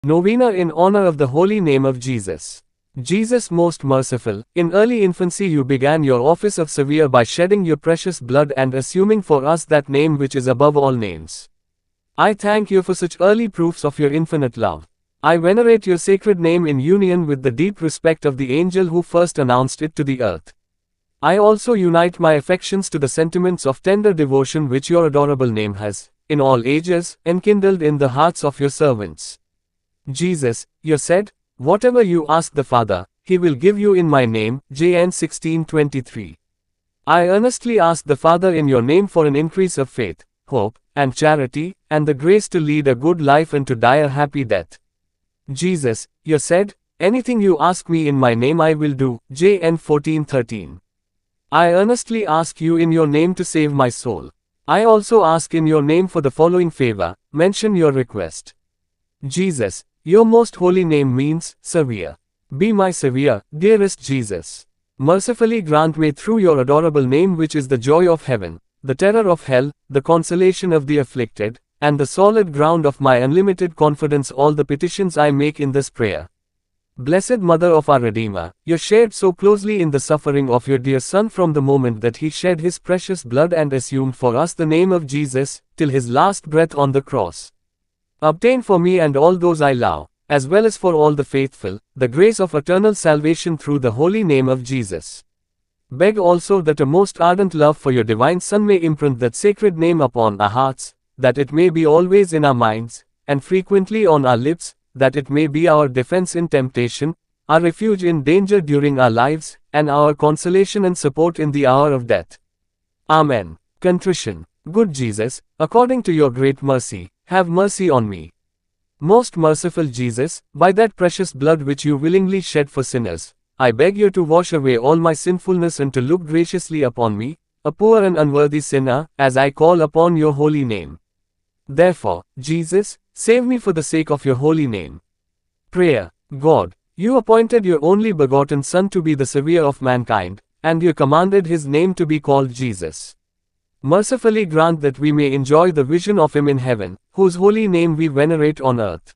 Novena in honor of the holy name of Jesus. Jesus most merciful, in early infancy you began your office of Savior by shedding your precious blood and assuming for us that name which is above all names. I thank you for such early proofs of your infinite love. I venerate your sacred name in union with the deep respect of the angel who first announced it to the earth. I also unite my affections to the sentiments of tender devotion which your adorable name has, in all ages, enkindled in the hearts of your servants. Jesus, you said, whatever you ask the Father, He will give you in my name, John 16:23. I earnestly ask the Father in your name for an increase of faith, hope, and charity, and the grace to lead a good life and to die a happy death. Jesus, you said, anything you ask me in my name I will do, John 14:13. I earnestly ask you in your name to save my soul. I also ask in your name for the following favor, mention your request. Jesus, your most holy name means, Savior. Be my Savior, dearest Jesus. Mercifully grant me through your adorable name which is the joy of heaven, the terror of hell, the consolation of the afflicted, and the solid ground of my unlimited confidence all the petitions I make in this prayer. Blessed Mother of our Redeemer, you shared so closely in the suffering of your dear Son from the moment that He shed His precious blood and assumed for us the name of Jesus, till His last breath on the cross. Obtain for me and all those I love, as well as for all the faithful, the grace of eternal salvation through the holy name of Jesus. Beg also that a most ardent love for your divine Son may imprint that sacred name upon our hearts, that it may be always in our minds, and frequently on our lips, that it may be our defense in temptation, our refuge in danger during our lives, and our consolation and support in the hour of death. Amen. Contrition. Good Jesus, according to your great mercy, have mercy on me. Most merciful Jesus, by that precious blood which you willingly shed for sinners, I beg you to wash away all my sinfulness and to look graciously upon me, a poor and unworthy sinner, as I call upon your holy name. Therefore, Jesus, save me for the sake of your holy name. Prayer. God, you appointed your only begotten Son to be the Savior of mankind, and you commanded His name to be called Jesus. Mercifully grant that we may enjoy the vision of Him in heaven, whose holy name we venerate on earth.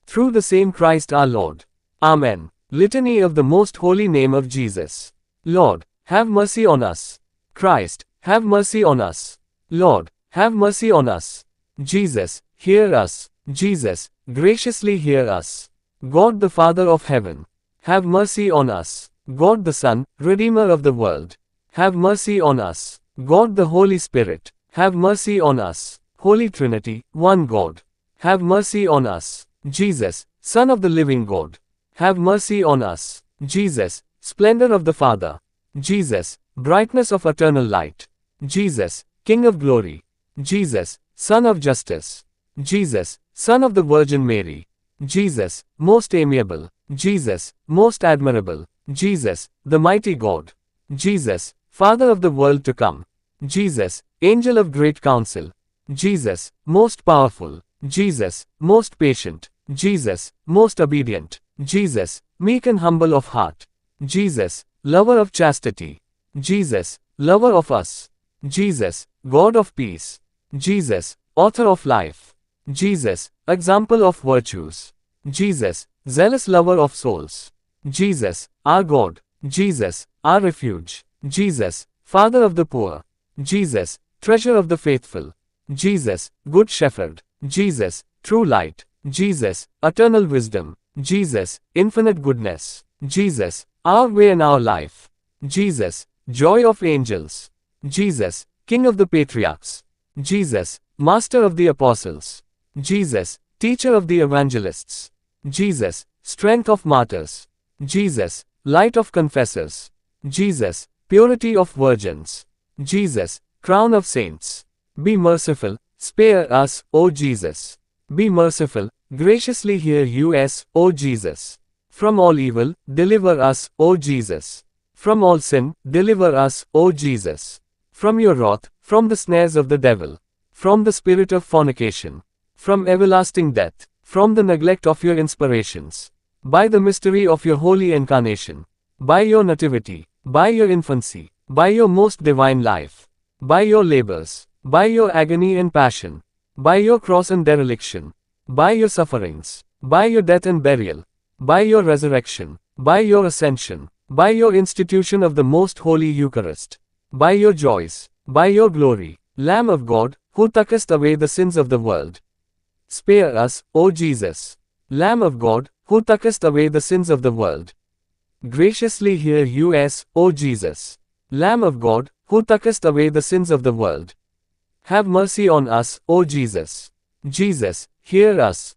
Through the same Christ our Lord. Amen. Litany of the most holy name of Jesus. Lord, have mercy on us. Christ, have mercy on us. Lord, have mercy on us. Jesus, hear us. Jesus, graciously hear us. God the Father of heaven, have mercy on us. God the Son, Redeemer of the world, have mercy on us. God the Holy Spirit, have mercy on us. Holy Trinity, one God, have mercy on us. Jesus, Son of the living God, have mercy on us. Jesus, splendor of the Father. Jesus, brightness of eternal light. Jesus, King of glory. Jesus, Son of justice. Jesus, Son of the Virgin Mary. Jesus, most amiable. Jesus, most admirable. Jesus, the mighty God. Jesus, Father of the world to come. Jesus, Angel of great counsel. Jesus, most powerful. Jesus, most patient. Jesus, most obedient. Jesus, meek and humble of heart. Jesus, lover of chastity. Jesus, lover of us. Jesus, God of peace. Jesus, author of life. Jesus, example of virtues. Jesus, zealous lover of souls. Jesus, our God. Jesus, our refuge. Jesus, Father of the poor. Jesus, treasure of the faithful. Jesus, good shepherd. Jesus, true light. Jesus, eternal wisdom. Jesus, infinite goodness. Jesus, our way and our life. Jesus, joy of angels. Jesus, King of the patriarchs. Jesus, Master of the apostles. Jesus, teacher of the evangelists. Jesus, strength of martyrs. Jesus, light of confessors. Jesus, purity of virgins. Jesus, crown of saints. Be merciful, spare us, O Jesus. Be merciful, graciously hear us, O Jesus. From all evil, deliver us, O Jesus. From all sin, deliver us, O Jesus. From your wrath, from the snares of the devil. From the spirit of fornication. From everlasting death. From the neglect of your inspirations. By the mystery of your holy incarnation. By your nativity. By your infancy. By your most divine life. By your labors. By your agony and passion. By your cross and dereliction. By your sufferings. by your death and burial, by your resurrection, by your ascension, by your institution of the most holy Eucharist, by your joys, by your glory, Lamb of God, who takest away the sins of the world. Spare us, O Jesus. Lamb of God, who takest away the sins of the world. Graciously hear us, O Jesus. Lamb of God, who takest away the sins of the world. Have mercy on us, O Jesus. Jesus, hear us.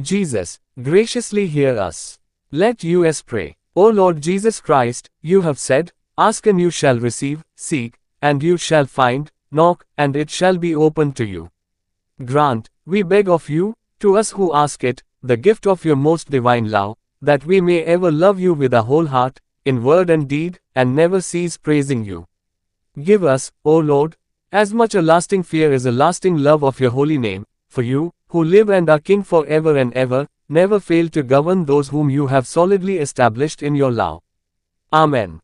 Jesus, graciously hear us. Let us pray. O Lord Jesus Christ, you have said, ask and you shall receive, seek, and you shall find, knock, and it shall be opened to you. Grant, we beg of you, to us who ask it, the gift of your most divine love, that we may ever love you with our whole heart, in word and deed, and never cease praising you. Give us, O Lord, as much a lasting fear as a lasting love of your holy name, for you, who live and are King forever and ever, never fail to govern those whom you have solidly established in your love. Amen.